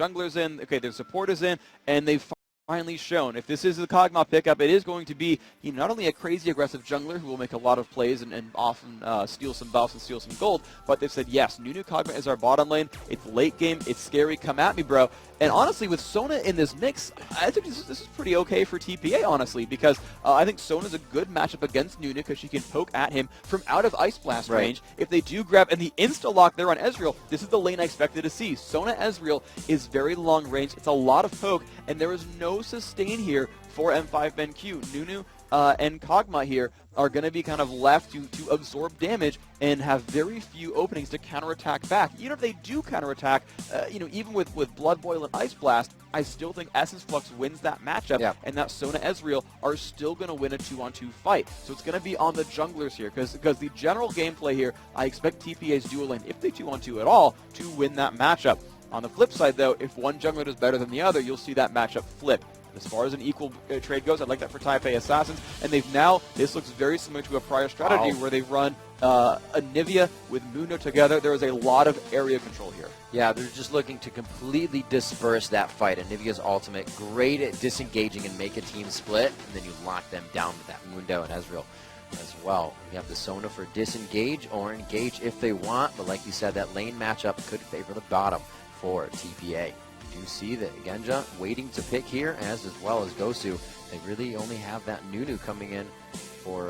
junglers in, okay, their support is in, and they've finally shown if this is the Kow'Maw pickup, it is going to be not only a crazy aggressive jungler who will make a lot of plays and often steal some buffs and steal some gold, but they've said, yes, Nunu Kow'Maw is our bottom lane. It's late game. It's scary. Come at me, bro. And honestly, with Sona in this mix, I think this is pretty okay for TPA, honestly, because I think Sona's a good matchup against Nunu because she can poke at him from out of Ice Blast range. If they do grab, and the insta-lock there on Ezreal, this is the lane I expected to see. Sona Ezreal is very long range. It's a lot of poke, and there is no sustain here for M5 BenQ. Nunu and Kow'Maw here are going to be kind of left to absorb damage and have very few openings to counterattack back. Even if they do counterattack, even with Blood Boil and Ice Blast, I still think Essence Flux wins that matchup, and that Sona Ezreal are still going to win a 2-on-2 fight. So it's going to be on the junglers here, because the general gameplay here, I expect TPA's dual lane, if they 2-on-2 at all, to win that matchup. On the flip side, though, if one jungler does better than the other, you'll see that matchup flip. As far as an equal trade goes, I'd like that for TPA Assassins. And they've now, this looks very similar to a prior strategy where they run Anivia with Mundo together. There is a lot of area control here. Yeah, they're just looking to completely disperse that fight. Anivia's ultimate, great at disengaging and make a team split, and then you lock them down with that Mundo and Ezreal as well. You have the Sona for disengage or engage if they want, but like you said, that lane matchup could favor the bottom for TPA. You see that Genja waiting to pick here, as well as Gosu. They really only have that Nunu coming in for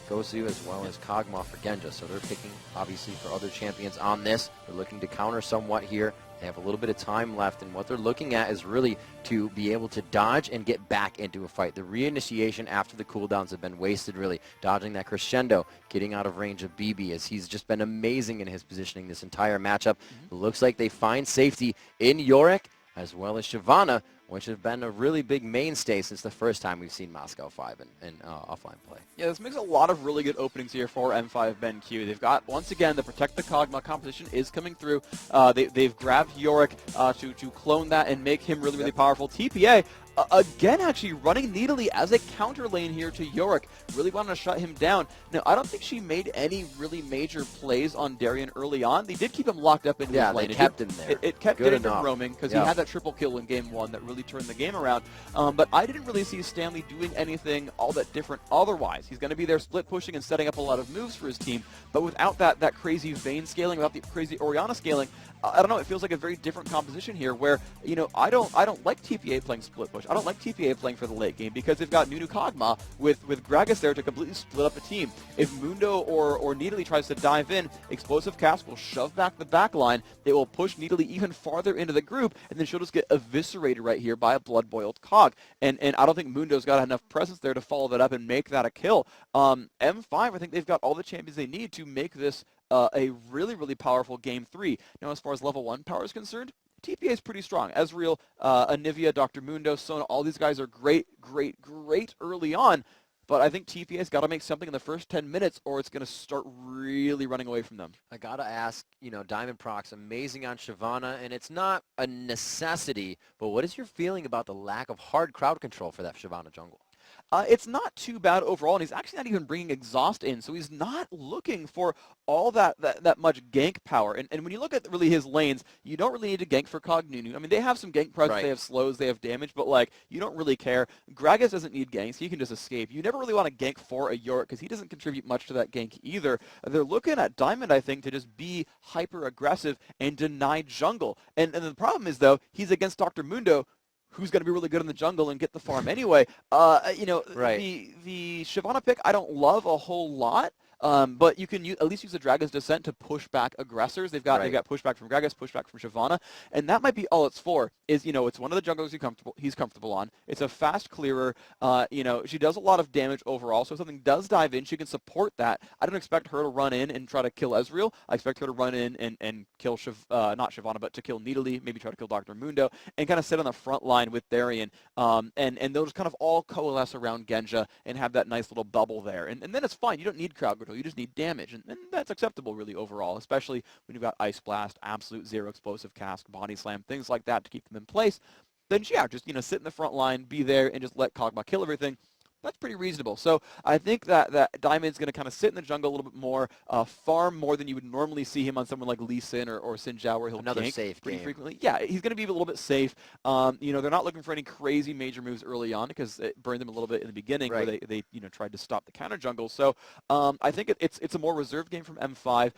Gosu as well as Kow'Maw for Genja. So they're picking, obviously, for other champions on this. They're looking to counter somewhat here. They have a little bit of time left, and what they're looking at is really to be able to dodge and get back into a fight. The reinitiation after the cooldowns have been wasted, really. Dodging that crescendo, getting out of range of BB, as he's just been amazing in his positioning this entire matchup. It looks like they find safety in Yorick as well as Shyvana, which have been a really big mainstay since the first time we've seen Moscow 5 in offline play. Yeah, this makes a lot of really good openings here for M5 BenQ. They've got, once again, the Protect the Kow'Maw composition is coming through. They've grabbed Yorick to clone that and make him really, really powerful. TPA, again, actually running Nidalee as a counter lane here to Yorick. Really wanting to shut him down. Now, I don't think she made any really major plays on Darien early on. They did keep him locked up in his lane. Yeah, they kept him there. It kept getting him roaming because he had that triple kill in game 1 that really turned the game around. But I didn't really see Stanley doing anything all that different otherwise. He's going to be there split pushing and setting up a lot of moves for his team. But without that crazy Vayne scaling, without the crazy Orianna scaling, I don't know, it feels like a very different composition here where, I don't like TPA playing split push. I don't like TPA playing for the late game because they've got Nunu Kow'Maw with Gragas there to completely split up a team. If Mundo or Nidalee tries to dive in, Explosive Cast will shove back the back line. They will push Nidalee even farther into the group, and then she'll just get eviscerated right here by a blood-boiled Cog. And I don't think Mundo's got enough presence there to follow that up and make that a kill. M5, I think they've got all the champions they need to make this a really, really powerful Game 3. Now, as far as level 1 power is concerned, TPA is pretty strong. Ezreal, Anivia, Dr. Mundo, Sona, all these guys are great early on. But I think TPA's got to make something in the first 10 minutes or it's going to start really running away from them. I got to ask, Diamond Procs, amazing on Shyvana, and it's not a necessity, but what is your feeling about the lack of hard crowd control for that Shyvana jungle? It's not too bad overall, and he's actually not even bringing exhaust in, so he's not looking for all that much gank power. And when you look at really his lanes, you don't really need to gank for Cog Nunu. I mean, they have some gank presence, they have slows, they have damage, but you don't really care. Gragas doesn't need ganks, he can just escape. You never really want to gank for a Yorick because he doesn't contribute much to that gank either. They're looking at Diamond, I think, to just be hyper aggressive and deny jungle. And the problem is, though, he's against Dr. Mundo, who's going to be really good in the jungle and get the farm anyway. The Shyvana pick I don't love a whole lot. But you can at least use the Dragon's Descent to push back aggressors. They've got pushback from Gragas, pushback from Shyvana, and that might be all it's for. It's one of the junglers he's comfortable on. It's a fast clearer. She does a lot of damage overall, so if something does dive in, she can support that. I don't expect her to run in and try to kill Ezreal. I expect her to run in and kill not Shyvana, but to kill Nidalee, maybe try to kill Dr. Mundo, and kind of sit on the front line with Darien. And they'll just kind of all coalesce around Genja and have that nice little bubble there. And then it's fine. You don't need crowd control. You just need damage, and that's acceptable really overall, especially when you've got Ice Blast, Absolute Zero Explosive Cast, Body Slam, things like that to keep them in place. Then yeah, just sit in the front line, be there, and just let Kow'Maw kill everything. That's pretty reasonable. So I think that Diamond's going to kind of sit in the jungle a little bit more, farm more than you would normally see him on someone like Lee Sin or Xin Zhao, where he'll Another gank safe pretty game. frequently. Yeah, he's going to be a little bit safe. They're not looking for any crazy major moves early on because it burned them a little bit in the beginning where they tried to stop the counter jungle. So I think it's a more reserved game from M5.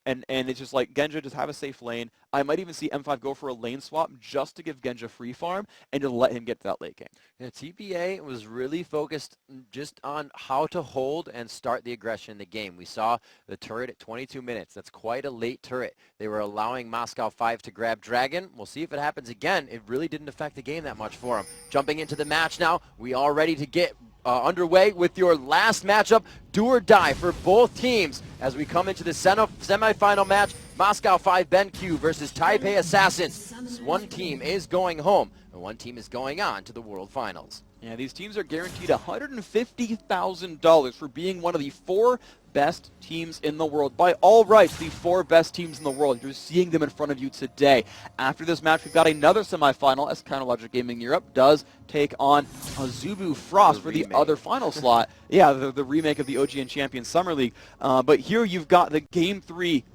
And it's just like Genja just have a safe lane. I might even see M5 go for a lane swap just to give Genja free farm and to let him get to that late game. Yeah, TPA was really focused just on how to hold and start the aggression in the game. We saw the turret at 22 minutes. That's quite a late turret. They were allowing Moscow 5 to grab Dragon. We'll see if it happens again. It really didn't affect the game that much for him. Jumping into the match now, we all ready to get underway with your last matchup, do or die for both teams as we come into the semifinal match. Moscow 5 BenQ versus Taipei Assassins. One team is going home and one team is going on to the World Finals. Yeah, these teams are guaranteed $150,000 for being one of the 4 best teams in the world. By all rights, the 4 best teams in the world. You're seeing them in front of you today. After this match, we've got another semifinal as Counterlogic Gaming Europe does take on Azubu Frost for the other final slot. Yeah, the remake of the OGN Champions Summer League. But here you've got the Game 3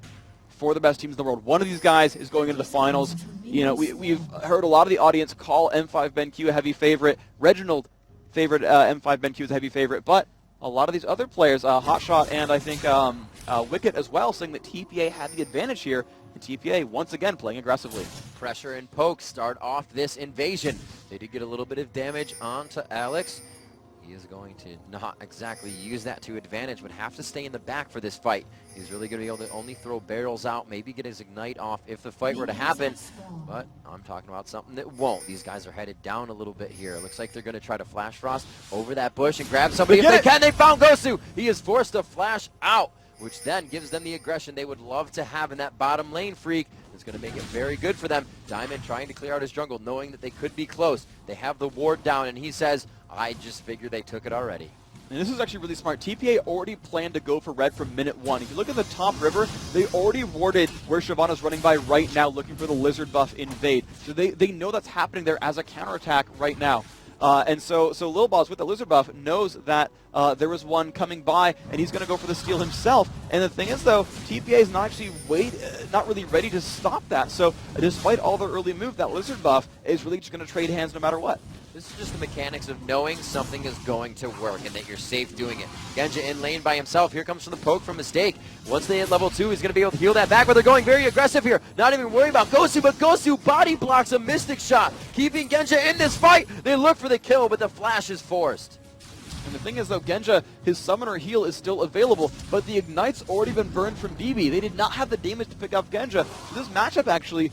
for the best teams in the world. One of these guys is going into the finals. You know, we've heard a lot of the audience call M5 BenQ a heavy favorite. Reginald favored M5 BenQ as a heavy favorite, but a lot of these other players, Hotshot and I think Wicket as well, saying that TPA had the advantage here. And TPA once again playing aggressively. Pressure and poke start off this invasion. They did get a little bit of damage onto Alex. He is going to not exactly use that to advantage, but have to stay in the back for this fight. He's really going to be able to only throw barrels out, maybe get his ignite off if the fight were to happen. But I'm talking about something that won't. These guys are headed down a little bit here. It looks like they're going to try to flash Frost over that bush and grab somebody if they can. They found Gosu. He is forced to flash out, which then gives them the aggression they would love to have in that bottom lane freak. It's going to make it very good for them. Diamond trying to clear out his jungle, knowing that they could be close. They have the ward down, and he says, I just figured they took it already. And this is actually really smart. TPA already planned to go for red from minute 1. If you look at the top river, they already warded where Shyvana's running by right now, looking for the lizard buff invade. So they know that's happening there as a counterattack right now. And so Lil Boss with the lizard buff knows that there was one coming by, and he's going to go for the steal himself. And the thing is, though, TPA is not actually not really ready to stop that. So despite all their early move, that lizard buff is really just going to trade hands no matter what. This is just the mechanics of knowing something is going to work and that you're safe doing it. Genja in lane by himself. Here comes from the poke from Mistake. Once they hit level 2, he's going to be able to heal that back, but they're going very aggressive here. Not even worried about Gosu, but Gosu body blocks a Mystic shot, keeping Genja in this fight. They look for the kill, but the flash is forced. And the thing is, though, Genja, his summoner heal is still available, but the ignite's already been burned from BB. They did not have the damage to pick up Genja. So this matchup actually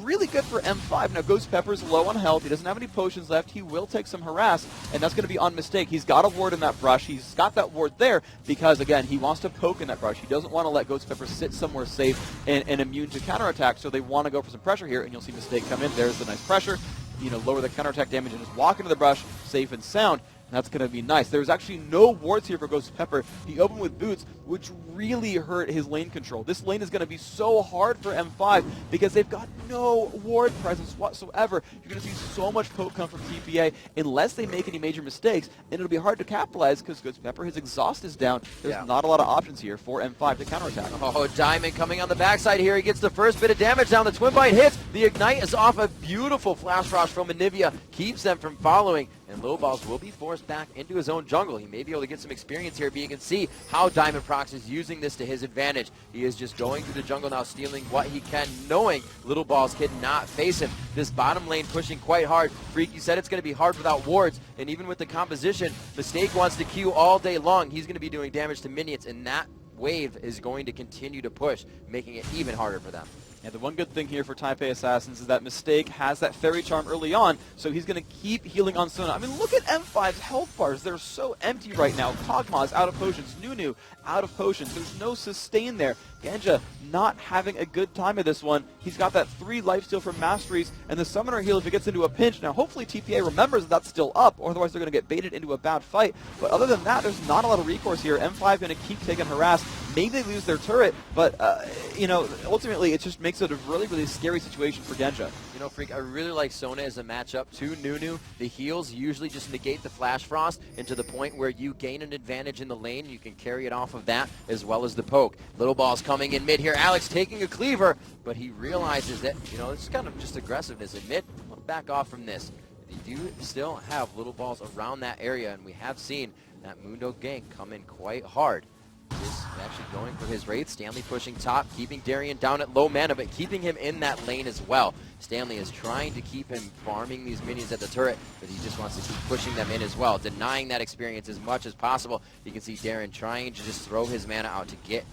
really good for M5. Now, Ghost Pepper's low on health. He doesn't have any potions left. He will take some harass, and that's going to be on Mistake. He's got a ward in that brush. He's got that ward there because, again, he wants to poke in that brush. He doesn't want to let Ghost Pepper sit somewhere safe and immune to counterattack, so they want to go for some pressure here, and you'll see Mistake come in. There's the nice pressure. You know, lower the counterattack damage and just walk into the brush safe and sound. That's going to be nice. There's actually no wards here for Ghost Pepper. He opened with boots, which really hurt his lane control. This lane is going to be so hard for M5 because they've got no ward presence whatsoever. You're going to see so much poke come from TPA unless they make any major mistakes, and it'll be hard to capitalize because Ghost Pepper, his exhaust is down. There's not a lot of options here for M5 to counterattack. Oh, Diamond coming on the backside here. He gets the first bit of damage down. The Twin Bite hits. The Ignite is off. A beautiful Flash Frost from Anivia keeps them from following. And Lowballs will be forced back into his own jungle. He may be able to get some experience here, but you can see how Diamond Prox is using this to his advantage. He is just going through the jungle now, stealing what he can, knowing Little Balls cannot face him. This bottom lane pushing quite hard. Freak, you said it's going to be hard without wards, and even with the composition, Mistake wants to Q all day long. He's going to be doing damage to minions, and that wave is going to continue to push, making it even harder for them. Yeah, the one good thing here for Taipei Assassins is that Mistake has that Fairy Charm early on, so he's going to keep healing on Sona. I mean, look at M5's health bars. They're so empty right now. Kow'Maw is out of potions. Nunu out of potions. There's no sustain there. Genja not having a good time of this one. He's got that 3 lifesteal from Masteries, and the Summoner heal if he gets into a pinch. Now, hopefully TPA remembers that's still up, or otherwise they're going to get baited into a bad fight. But other than that, there's not a lot of recourse here. M5 going to keep taking harass. Maybe they lose their turret, but, you know, ultimately it just makes it a really, really scary situation for Genja. You know, Freak, I really like Sona as a matchup to Nunu. The heals usually just negate the Flash Frost, and to the point where you gain an advantage in the lane. You can carry it off of that as well as the poke. Little Ball's coming in mid here. Alex taking a cleaver, but he realizes that, you know, it's kind of just aggressiveness in mid. Back off from this. They do still have Little Balls around that area, and we have seen that Mundo gank come in quite hard. Is actually going for his Wraith. Stanley pushing top, keeping Darien down at low mana, but keeping him in that lane as well. Stanley is trying to keep him farming these minions at the turret, but he just wants to keep pushing them in as well, denying that experience as much as possible. You can see Darien trying to just throw his mana out to get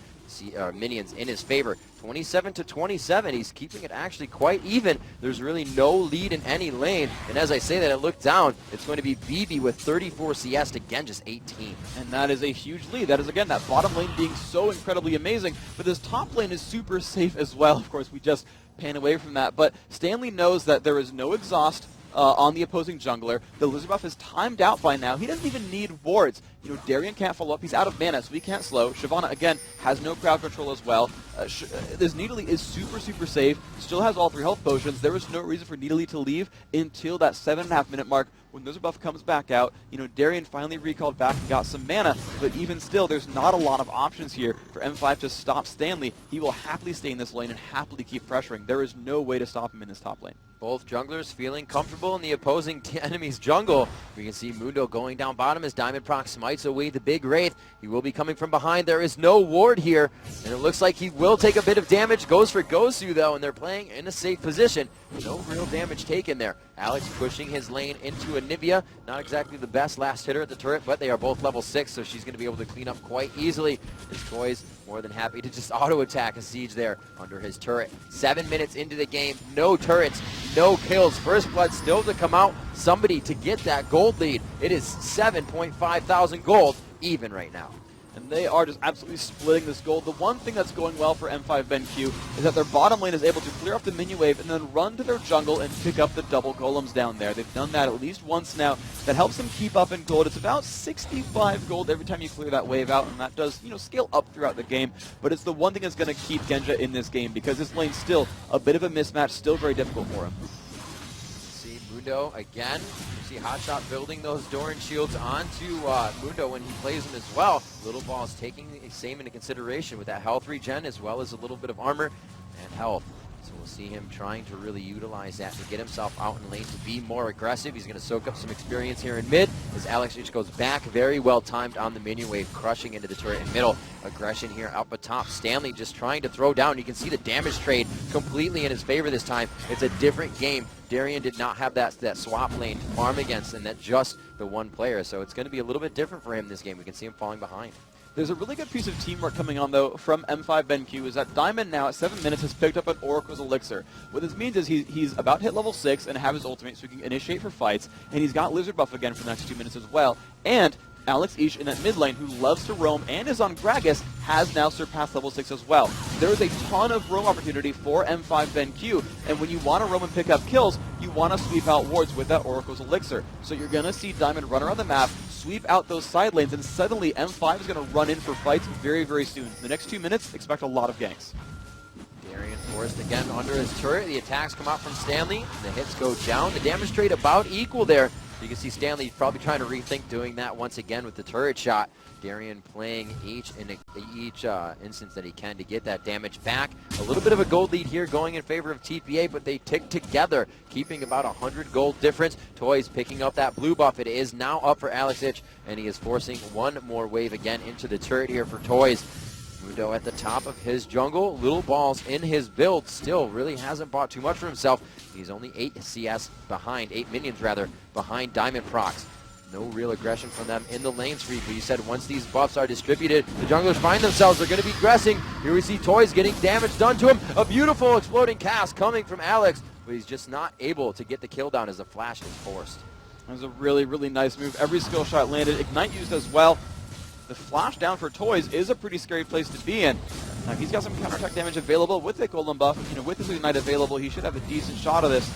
minions in his favor. 27-27, he's keeping it actually quite even. There's really no lead in any lane, and as I say that, I look down, it's going to be BB with 34 CS to Genja's 18. And that is a huge lead. That is, again, that bottom lane being so incredibly amazing, but this top lane is super safe as well. Of course, we just pan away from that, but Stanley knows that there is no exhaust on the opposing jungler. The Lizard buff is timed out by now. He doesn't even need wards. You know, Darien can't follow up. He's out of mana, so he can't slow. Shyvana, again, has no crowd control as well. This Nidalee is super, super safe. Still has all 3 health potions. There was no reason for Nidalee to leave until that 7.5 minute mark when Lizard buff comes back out. You know, Darien finally recalled back and got some mana, but even still, there's not a lot of options here for M5 to stop Stanley. He will happily stay in this lane and happily keep pressuring. There is no way to stop him in this top lane. Both junglers feeling comfortable in the opposing enemy's jungle. We can see Mundo going down bottom as Diamond Proc smites away the big Wraith. He will be coming from behind. There is no ward here, and it looks like he will take a bit of damage. Goes for Gosu, though, and they're playing in a safe position. No real damage taken there. Alex pushing his lane into Anivia. Not exactly the best last hitter at the turret, but they are both level 6, so she's going to be able to clean up quite easily. His Toys more than happy to just auto-attack a siege there under his turret. 7 minutes into the game, no turrets, no kills. First blood still to come out. Somebody to get that gold lead. It is 7.5 thousand gold even right now. And they are just absolutely splitting this gold. The one thing that's going well for M5 BenQ is that their bottom lane is able to clear up the minion wave and then run to their jungle and pick up the double golems down there. They've done that at least once now. That helps them keep up in gold. It's about 65 gold every time you clear that wave out, and that does, you know, scale up throughout the game. But it's the one thing that's going to keep Genja in this game, because this lane's still a bit of a mismatch, still very difficult for him. See Mundo again. You see Hotshot building those Doran shields onto Mundo when he plays them as well. Little Ball's taking the same into consideration with that health regen as well as a little bit of armor and health. So we'll see him trying to really utilize that to get himself out in lane to be more aggressive. He's going to soak up some experience here in mid as Alex goes back. Very well timed on the minion wave, crushing into the turret in middle. Aggression here up atop. Stanley just trying to throw down. You can see the damage trade completely in his favor this time. It's a different game. Darien did not have that swap lane to farm against, and that just the one player. So it's going to be a little bit different for him this game. We can see him falling behind. There's a really good piece of teamwork coming on, though, from M5 BenQ, is that Diamond now at 7 minutes has picked up an Oracle's Elixir. What this means is he's about to hit level 6 and have his ultimate so he can initiate for fights, and he's got Lizard buff again for the next 2 minutes as well. And Alex Ish in that mid lane, who loves to roam and is on Gragas, has now surpassed level 6 as well. There is a ton of roam opportunity for M5 BenQ, and when you want to roam and pick up kills, you want to sweep out wards with that Oracle's Elixir. So you're going to see Diamond run around the map, sweep out those side lanes, and suddenly M5 is going to run in for fights very, very soon. In the next 2 minutes, expect a lot of ganks. Darien forced again under his turret. The attacks come out from Stanley. The hits go down. The damage trade about equal there. You can see Stanley probably trying to rethink doing that once again with the turret shot. Darien playing each instance that he can to get that damage back. A little bit of a gold lead here going in favor of TPA, but they tick together, keeping about 100 gold difference. Toys picking up that blue buff. It is now up for Alex Ich, and he is forcing one more wave again into the turret here for Toys. Mundo at the top of his jungle. Little Balls in his build. Still really hasn't bought too much for himself. He's only 8 CS behind, 8 minions rather, behind Diamond Procs. No real aggression from them in the lane streak, but you said once these buffs are distributed, the junglers find themselves, they're going to be aggressing. Here we see Toys getting damage done to him. A beautiful exploding cast coming from Alex, but he's just not able to get the kill down as the flash is forced. That was a really, really nice move. Every skill shot landed. Ignite used as well. The flash down for Toys is a pretty scary place to be in. Now, he's got some counterattack damage available with the Golem buff. You know, with his Ignite available, he should have a decent shot of this.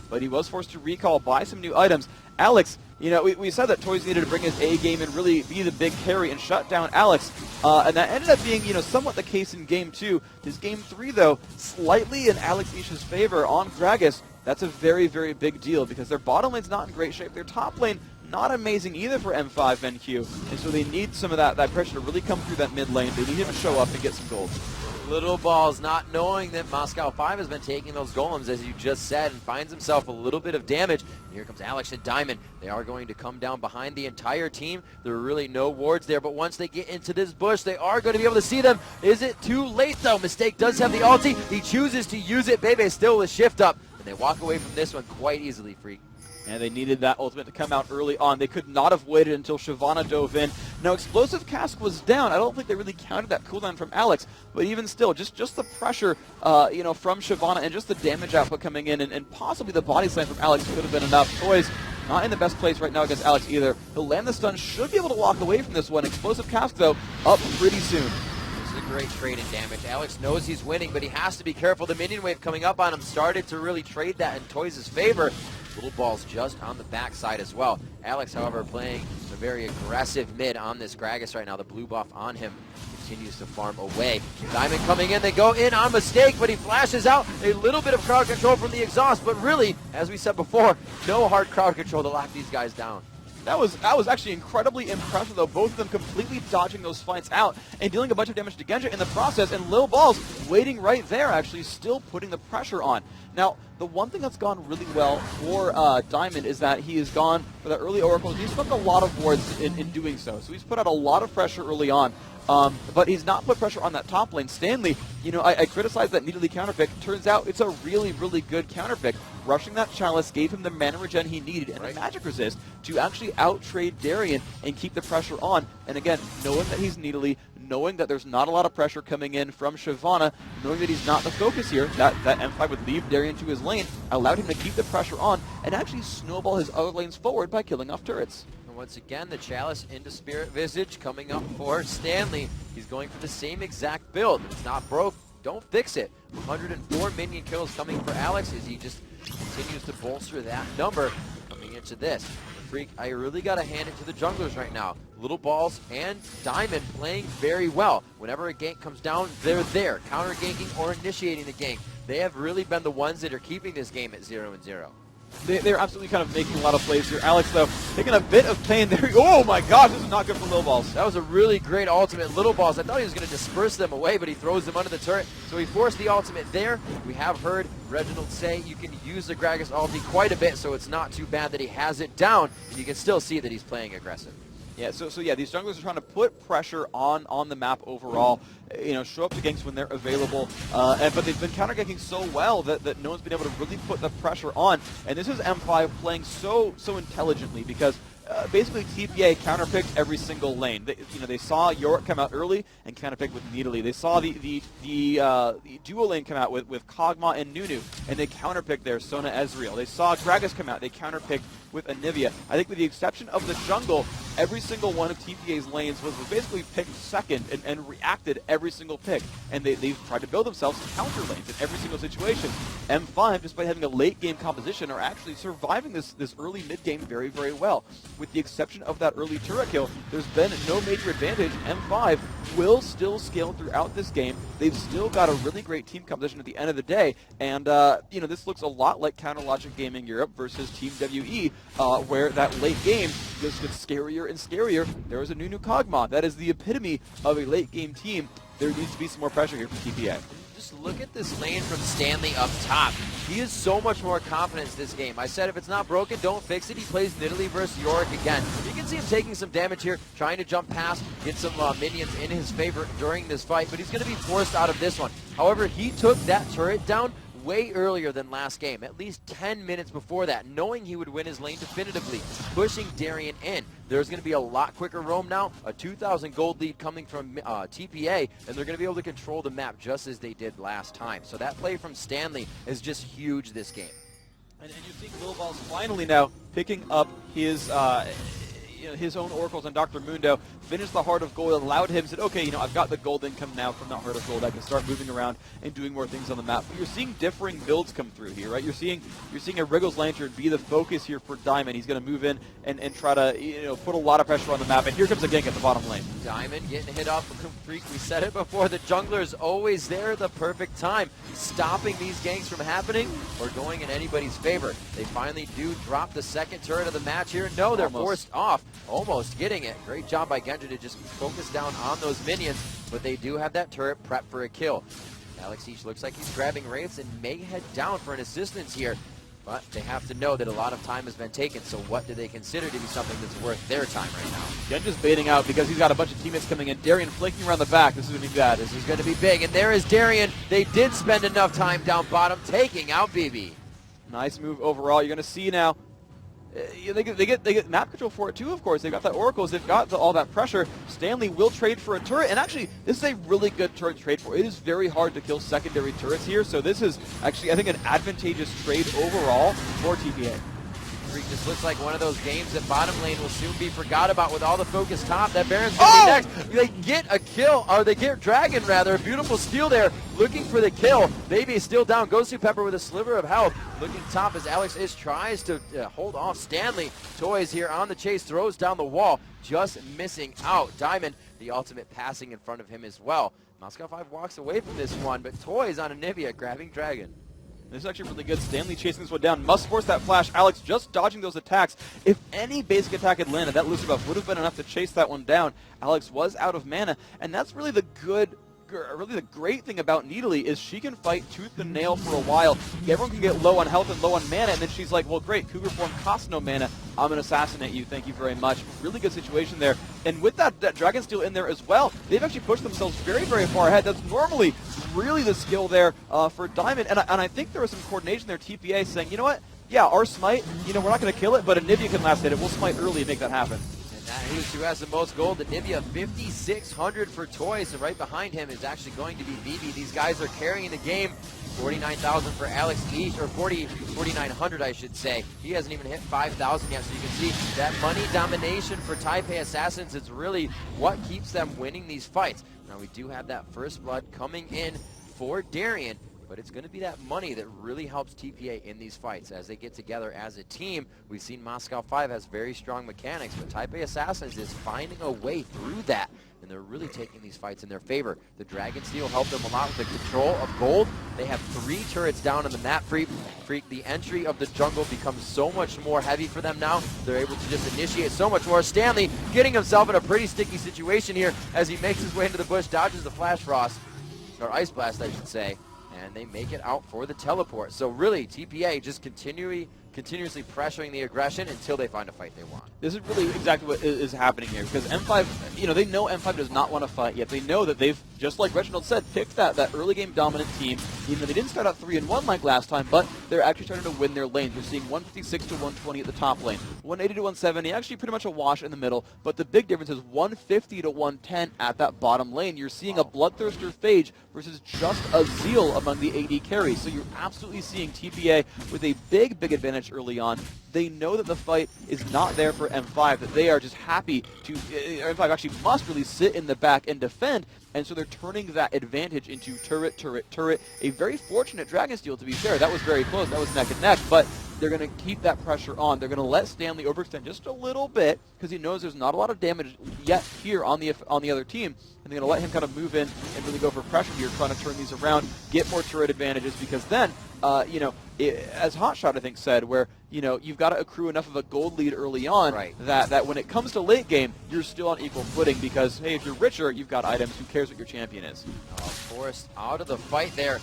but he was forced to recall, buy some new items. Alex, you know, we said that Toys needed to bring his A game and really be the big carry and shut down Alex, and that ended up being, you know, somewhat the case in Game 2. His Game 3, though, slightly in Alex Isha's favor on Gragas. That's a very, very big deal because their bottom lane's not in great shape. Their top lane, not amazing either for M5 and Q, and so they need some of that pressure to really come through that mid lane. They need him to show up and get some gold. Little Balls not knowing that Moscow 5 has been taking those golems, as you just said, and finds himself a little bit of damage. And here comes Alex and Diamond. They are going to come down behind the entire team. There are really no wards there, but once they get into this bush, they are going to be able to see them. Is it too late, though? Mistake does have the ulti. He chooses to use it. Bebe still with shift up, and they walk away from this one quite easily, Freak. And they needed that ultimate to come out early on. They could not have waited until Shyvana dove in. Now, Explosive Cask was down. I don't think they really counted that cooldown from Alex, but even still, just the pressure, you know, from Shyvana and just the damage output coming in, and possibly the body slam from Alex could have been enough. Toys not in the best place right now against Alex either. He'll land the stun, should be able to walk away from this one. Explosive Cask, though, up pretty soon. Great trade in damage. Alex knows he's winning, but he has to be careful. The minion wave coming up on him started to really trade that in Toys' favor. Little Balls just on the backside as well. Alex, however, playing a very aggressive mid on this Gragas right now. The blue buff on him continues to farm away. Diamond coming in. They go in on mistake, but he flashes out. A little bit of crowd control from the exhaust, but really, as we said before, no hard crowd control to lock these guys down. That was actually incredibly impressive, though. Both of them completely dodging those fights out and dealing a bunch of damage to Genja in the process, and Lil Balls waiting right there, actually still putting the pressure on. Now, the one thing that's gone really well for Diamond is that he has gone for the early Oracle. He's put a lot of wards in doing so. So he's put out a lot of pressure early on. But he's not put pressure on that top lane. Stanley, you know, I criticized that Nidalee counterpick. Turns out it's a really, really good counterpick. Rushing that Chalice gave him the mana regen he needed and the magic resist to actually out-trade Darien and keep the pressure on. And again, knowing that he's Nidalee, knowing that there's not a lot of pressure coming in from Shyvana, knowing that he's not the focus here, that M5 would leave Darien to his lane, allowed him to keep the pressure on and actually snowball his other lanes forward by killing off turrets. Once again, the Chalice into Spirit Visage coming up for Stanley. He's going for the same exact build. If it's not broke, don't fix it. 104 minion kills coming for Alex as he just continues to bolster that number coming into this. Freak, I really got to hand it to the junglers right now. Little Balls and Diamond playing very well. Whenever a gank comes down, they're there, counter ganking or initiating the gank. They have really been the ones that are keeping this game at 0-0. They're absolutely kind of making a lot of plays here. Alex, though, taking a bit of pain there. Oh my gosh, this is not good for Little Balls. That was a really great ultimate. Little Balls, I thought he was going to disperse them away, but he throws them under the turret. So he forced the ultimate there. We have heard Reginald say you can use the Gragas ulti quite a bit, so it's not too bad that he has it down. And you can still see that he's playing aggressive. Yeah, so yeah, these junglers are trying to put pressure on the map overall. You know, show up to ganks when they're available, but they've been counter ganking so well that no one's been able to really put the pressure on. And this is M5 playing so intelligently because basically TPA counterpicked every single lane. They saw Yorick come out early and counterpicked with Nidalee. They saw the duo lane come out with Kow'Maw and Nunu, and they counterpicked their Sona Ezreal. They saw Gragas come out. They counterpicked with Anivia. I think with the exception of the jungle, every single one of TPA's lanes was basically picked second and reacted every single pick. And they've tried to build themselves counter lanes in every single situation. M5, despite having a late game composition, are actually surviving this early mid game very, very well. With the exception of that early turret kill, there's been no major advantage. M5 will still scale throughout this game. They've still got a really great team composition at the end of the day. And, you know, this looks a lot like Counter Logic Gaming Europe versus Team WE, where that late game just gets scarier and scarier. There was a Nunu Kow'Maw. That is the epitome of a late game team. There needs to be some more pressure here from TPA. Just look at this lane from Stanley up top. He has so much more confidence this game. I said if it's not broken, don't fix it. He plays Nidalee versus Yorick again. You can see him taking some damage here, trying to jump past, get some minions in his favor during this fight, but he's going to be forced out of this one. However, he took that turret down way earlier than last game, at least 10 minutes before that, knowing he would win his lane definitively, pushing Darien in. There's going to be a lot quicker roam now, a 2,000 gold lead coming from TPA, and they're going to be able to control the map just as they did last time. So that play from Stanley is just huge this game. And you think Lil Balls finally now picking up his his own oracles on Dr. Mundo, finished the Heart of Gold, allowed him, said, okay, I've got the gold income now from that Heart of Gold. I can start moving around and doing more things on the map. But you're seeing differing builds come through here, right? You're seeing a Wriggles Lantern be the focus here for Diamond. He's going to move in and try to put a lot of pressure on the map. And here comes a gank at the bottom lane. Diamond getting hit off from Freak. We said it before. The jungler is always there at the perfect time, stopping these ganks from happening or going in anybody's favor. They finally do drop the second turret of the match here. No, they're forced off. Almost getting it. Great job by Genji to just focus down on those minions, but they do have that turret prepped for a kill. Alex Each looks like he's grabbing Wraiths and may head down for an assistance here, but they have to know that a lot of time has been taken, so what do they consider to be something that's worth their time right now? Genji's baiting out because he's got a bunch of teammates coming in. Darian flanking around the back. This is going to be bad. This is going to be big, and there is Darian. They did spend enough time down bottom taking out BB. Nice move overall. You're going to see now. They get map control for it too, of course. They've got the oracles. They've got all that pressure. Stanley will trade for a turret, and actually, this is a really good turret to trade for. It is very hard to kill secondary turrets here, so this is actually, I think, an advantageous trade overall for TPA. Freak just looks like one of those games that bottom lane will soon be forgot about with all the focus top. That Baron's going to be next. They get a kill, or they get Dragon rather. Beautiful steal there, looking for the kill. Baby is still down. Goes to Pepper with a sliver of health. Looking top as Alex Ish tries to hold off Stanley. Toys here on the chase, throws down the wall, just missing out. Diamond, the ultimate passing in front of him as well. Moscow 5 walks away from this one, but Toys on Anivia grabbing Dragon. This is actually really good. Stanley chasing this one down. Must force that flash. Alex just dodging those attacks. If any basic attack had landed, that Lucifer buff would have been enough to chase that one down. Alex was out of mana, and that's really the great thing about Nidalee is she can fight tooth and nail for a while. Everyone can get low on health and low on mana, and then she's like, well, great, Cougar form costs no mana. I'm going to assassinate you. Thank you very much. Really good situation there. And with that Dragon Steel in there as well, they've actually pushed themselves very, very far ahead. That's normally really the skill there for Diamond. And I think there was some coordination there, TPA saying, you know what? Yeah, our smite, we're not going to kill it, but Anivia can last hit it. We'll smite early and make that happen. Who's who has the most gold? Anivia, 5,600 for Toys, and right behind him is actually going to be BB. These guys are carrying the game. 49,000 for Alex Each, or 4,900 I should say. He hasn't even hit 5,000 yet, so you can see that money domination for TPA Assassins is really what keeps them winning these fights. Now we do have that first blood coming in for Darian, but it's going to be that money that really helps TPA in these fights as they get together as a team. We've seen Moscow 5 has very strong mechanics, but TPA Assassins is finding a way through that, and they're really taking these fights in their favor. The Dragon Steel helped them a lot with the control of gold. They have 3 turrets down on the map. Freak. The entry of the jungle becomes so much more heavy for them now. They're able to just initiate so much more. Stanley getting himself in a pretty sticky situation here as he makes his way into the bush, dodges the Flash Frost, or Ice Blast I should say, and they make it out for the teleport. So really, TPA just continuously pressuring the aggression until they find a fight they want. This is really exactly what is happening here, because M5, they know M5 does not want to fight yet. They know that they've, just like Reginald said, picked that early game dominant team. Even though they didn't start out 3-1 like last time, but they're actually starting to win their lanes. We're seeing 156 to 120 at the top lane, 180 to 170, actually pretty much a wash in the middle, but the big difference is 150 to 110 at that bottom lane. You're seeing a Bloodthirster Phage versus just a Zeal among the AD carries. So you're absolutely seeing TPA with a big advantage early on. They know that the fight is not there for M5, that they are just happy to, M5 actually must really sit in the back and defend, and so they're turning that advantage into turret. A very fortunate Dragon Steel, to be fair. That was very close. That was neck and neck, but they're going to keep that pressure on. They're going to let Stanley overextend just a little bit because he knows there's not a lot of damage yet here on the other team, and they're going to let him kind of move in and really go for pressure here, trying to turn these around, get more turret advantages, because then, as Hotshot I think said, where you've got to accrue enough of a gold lead early on, right, that when it comes to late game, you're still on equal footing, because hey, if you're richer, you've got items. Who cares what your champion is? Forced out of the fight there.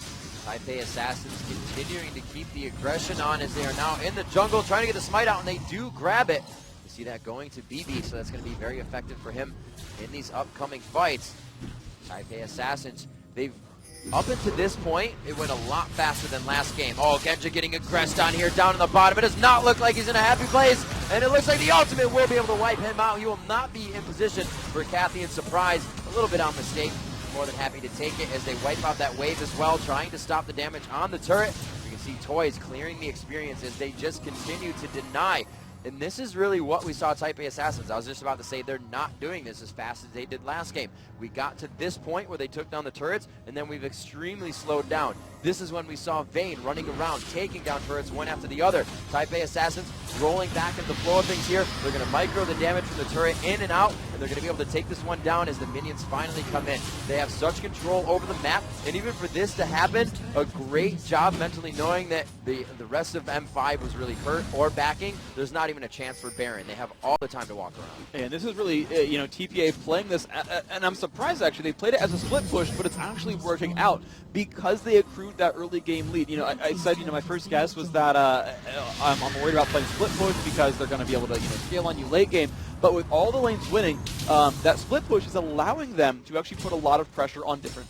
TPA Assassins continuing to keep the aggression on as they are now in the jungle trying to get the smite out, and they do grab it. You see that going to BB, so that's going to be very effective for him in these upcoming fights. TPA Assassins, up until this point, it went a lot faster than last game. Oh, Genji getting aggressed on here, down in the bottom. It does not look like he's in a happy place, and it looks like the ultimate will be able to wipe him out. He will not be in position for Cathian's surprise. A little bit on mistake. More than happy to take it as they wipe out that wave as well, trying to stop the damage on the turret. You can see Toys clearing the experience as they just continue to deny And this is really what we saw TPA Assassins. I was just about to say they're not doing this as fast as they did last game. We got to this point where they took down the turrets, and then we've extremely slowed down. This is when we saw Vayne running around, taking down turrets one after the other. TPA Assassins rolling back into the flow of things here. They're going to micro the damage from the turret in and out, and they're going to be able to take this one down as the minions finally come in. They have such control over the map, and even for this to happen, a great job mentally knowing that the rest of M5 was really hurt or backing. There's not even a chance for Baron. They have all the time to walk around. And this is really, TPA playing this, and I'm surprised actually, they played it as a split push, but it's actually working out because they accrued that early game lead. I said, my first guess was that I'm worried about playing split push because they're going to be able to, scale on you late game. But with all the lanes winning, that split push is allowing them to actually put a lot of pressure on different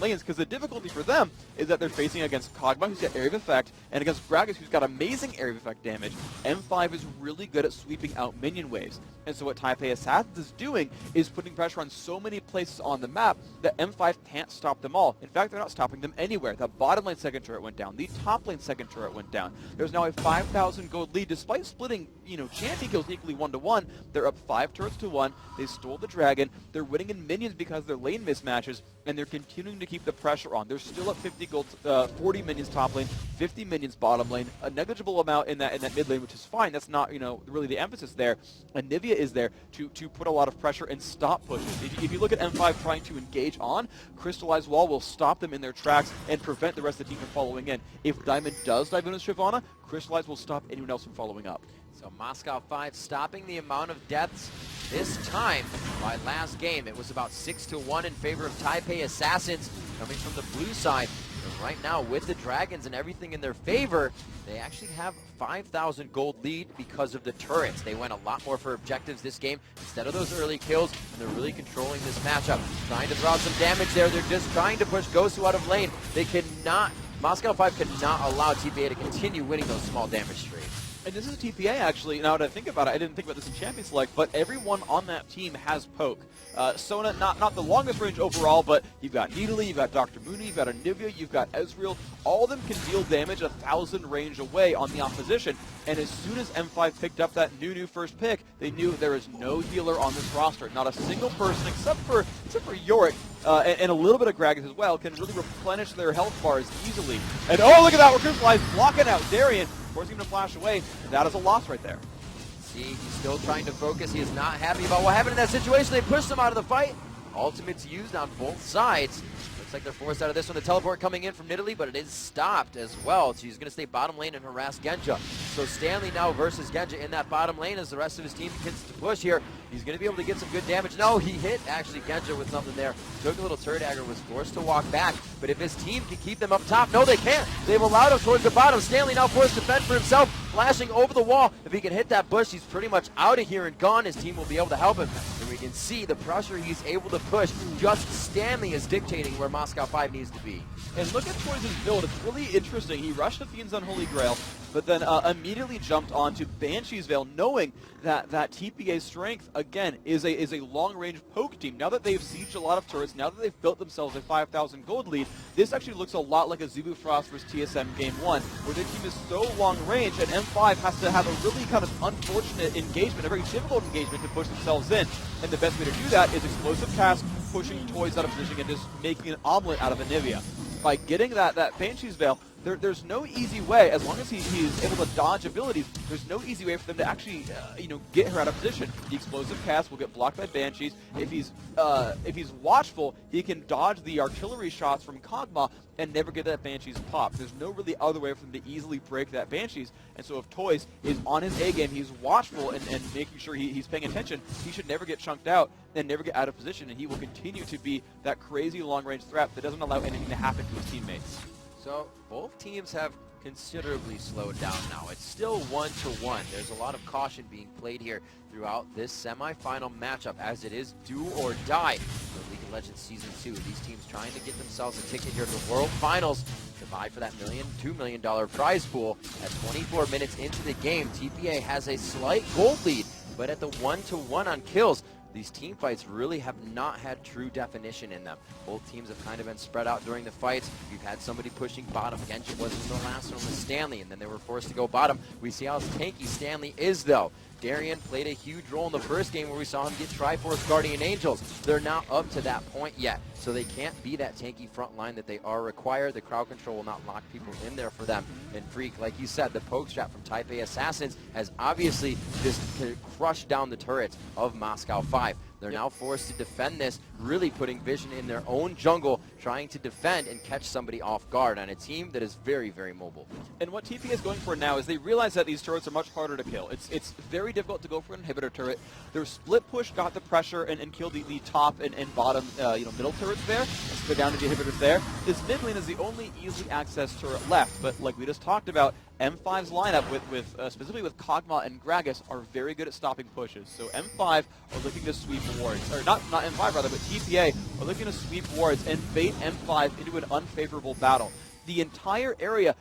lanes, because the difficulty for them is that they're facing against Kow'Maw, who's got area of effect, and against Gragas, who's got amazing area of effect damage. M5 is really good at sweeping out minion waves. And so what TPA Assassins is doing is putting pressure on so many places on the map that M5 can't stop them all. In fact, they're not stopping them anywhere. The bottom lane second turret went down. The top lane second turret went down. There's now a 5,000 gold lead. Despite splitting, champion kills equally 1-to-1, they're up 5 turrets to 1. They stole the dragon. They're winning in minions because they're lane mismatches, and they're continuing to keep the pressure on. They're still up 50 gold, 40 minions top lane, 50 minions bottom lane, a negligible amount in that mid lane, which is fine. That's not, really the emphasis there. Anivia is there to put a lot of pressure and stop pushes. If you look at M5 trying to engage on, Crystallized Wall will stop them in their tracks and prevent the rest of the team from following in. If Diamond does dive in with Shyvana, Crystallized will stop anyone else from following up. So Moscow 5 stopping the amount of deaths this time. By last game, it was about 6-1 in favor of TPA Assassins coming from the blue side. And right now, with the dragons and everything in their favor, they actually have 5,000 gold lead because of the turrets. They went a lot more for objectives this game instead of those early kills, and they're really controlling this matchup. Trying to throw out some damage there. They're just trying to push Gosu out of lane. They cannot, Moscow 5 cannot allow TPA to continue winning those small damage streaks. And this is a TPA, actually. Now that I think about it, I didn't think about this in Champion Select, but everyone on that team has poke. Sona, not the longest range overall, but you've got Nidalee, you've got Dr. Mooney, you've got Anivia, you've got Ezreal. All of them can deal damage 1,000 range away on the opposition. And as soon as M5 picked up that Nunu first pick, they knew there is no healer on this roster. Not a single person, except for Yorick, and a little bit of Gragas as well, can really replenish their health bars easily. And oh, look at that, we're Crystallized blocking out Darian, forcing him to flash away, and that is a loss right there. See, he's still trying to focus. He is not happy about what happened in that situation. They pushed him out of the fight. Ultimates used on both sides. Looks like they're forced out of this one. The teleport coming in from Nidalee, but it is stopped as well. So he's going to stay bottom lane and harass Genja. So Stanley now versus Genja in that bottom lane as the rest of his team begins to push here. He's going to be able to get some good damage. No, he hit actually Genja with something there. Took a little turret dagger, was forced to walk back. But if his team can keep them up top, no, they can't. They've allowed him towards the bottom. Stanley now forced to fend for himself, flashing over the wall. If he can hit that bush, he's pretty much out of here and gone. His team will be able to help him. And we can see the pressure he's able to push. Just Stanley is dictating where Moscow 5 needs to be. And look at Toys' build. It's really interesting. He rushed the Fiend's Unholy Grail, but then immediately jumped onto Banshee's Veil, knowing that TPA's strength, again, is a long-range poke team. Now that they've sieged a lot of turrets, now that they've built themselves a 5,000 gold lead, this actually looks a lot like a Zubu Frost versus TSM Game 1, where their team is so long-range, and M5 has to have a really kind of unfortunate engagement, a very difficult engagement to push themselves in. And the best way to do that is explosive cast, pushing Toys out of position, and just making an omelet out of Anivia. By getting that Banshee's Veil, there's no easy way, as long as he's able to dodge abilities, there's no easy way for them to actually, get her out of position. The explosive cast will get blocked by Banshees. If he's watchful, he can dodge the artillery shots from Kow'Maw and never get that Banshee's pop. There's no really other way for them to easily break that Banshees. And so if Toys is on his A game, he's watchful and making sure he's paying attention, he should never get chunked out and never get out of position, and he will continue to be that crazy long-range threat that doesn't allow anything to happen to his teammates. So both teams have considerably slowed down now. It's still 1-1. There's a lot of caution being played here throughout this semifinal matchup, as it is do or die for League of Legends Season 2. These teams trying to get themselves a ticket here to the World Finals to vie for that $2 million prize pool. At 24 minutes into the game, TPA has a slight gold lead, but at the 1-1 on kills, these team fights really have not had true definition in them. Both teams have kind of been spread out during the fights. You've had somebody pushing bottom. Genshin wasn't the last one with Stanley, and then they were forced to go bottom. We see how tanky Stanley is, though. Darian played a huge role in the first game where we saw him get Triforce Guardian Angels. They're not up to that point yet, so they can't be that tanky front line that they are required. The crowd control will not lock people in there for them. And Freak, like you said, the poke strat from TPA Assassins has obviously just crushed down the turrets of Moscow 5. They're now forced to defend this, really putting vision in their own jungle, trying to defend and catch somebody off guard on a team that is very, very mobile. And what TPA is going for now is they realize that these turrets are much harder to kill. It's very difficult to go for an inhibitor turret. Their split push got the pressure and killed the top and bottom middle turrets there. Let's go down to the inhibitors there. This mid lane is the only easily accessed turret left, but like we just talked about, M5's lineup specifically with Kow'Maw and Gragas are very good at stopping pushes. So M5 are looking to sweep wards, or not M5 rather, but TPA are looking to sweep wards and bait M5 into an unfavorable battle. The entire area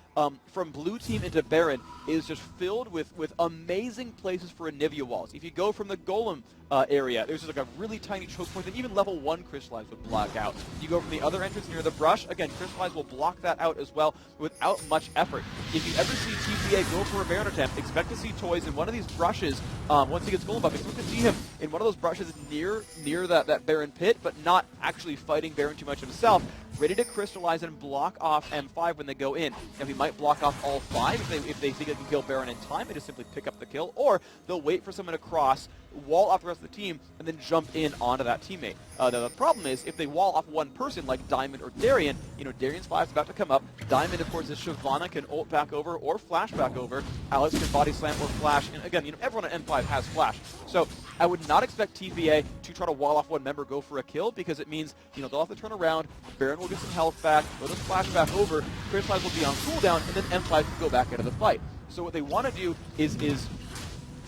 from blue team into Baron is just filled with amazing places for Anivia walls. If you go from the Golem area, there's just like a really tiny choke point, and even level 1 Crystallize would block out. If you go from the other entrance near the brush, again, Crystallize will block that out as well without much effort. If you ever see TPA go for a Baron attempt, expect to see Toys in one of these brushes. Once he gets Golem buff, expect to see him in one of those brushes near that Baron pit, but not actually fighting Baron too much himself, ready to crystallize and block off M5 when they go in. Now, he might block off all 5 if they think they can kill Baron in time. They just simply pick up the kill, or they'll wait for someone to cross, wall off the rest of the team, and then jump in onto that teammate. Now, the problem is, if they wall off one person, like Diamond or Darian, Darian's 5 is about to come up. Diamond, of course, is Shyvana, can ult back over or flash back over. Alex can body slam or flash. And again, everyone at M5 has flash. So I would not expect TPA to try to wall off one member, go for a kill, because it means, they'll have to turn around, Baron will get some health back, they'll just flash back over, Crystallize will be on cooldown, and then M5 can go back into the fight. So what they want to do is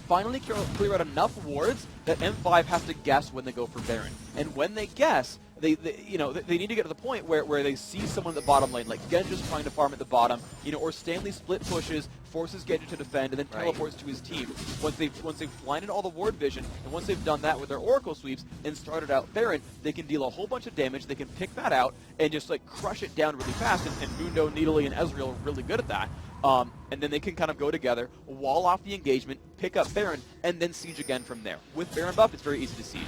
finally clear out enough wards that M5 has to guess when they go for Baron. And when they guess, they need to get to the point where they see someone in the bottom lane, like Genji's trying to farm at the bottom, or Stanley split pushes, forces Genji to defend, and then teleports to his team. Once they've blinded all the ward vision, and once they've done that with their Oracle sweeps and started out Baron, they can deal a whole bunch of damage, they can pick that out, and just crush it down really fast, and Mundo, Nidalee, and Ezreal are really good at that. And then they can kind of go together, wall off the engagement, pick up Baron, and then siege again from there. With Baron buff, it's very easy to siege.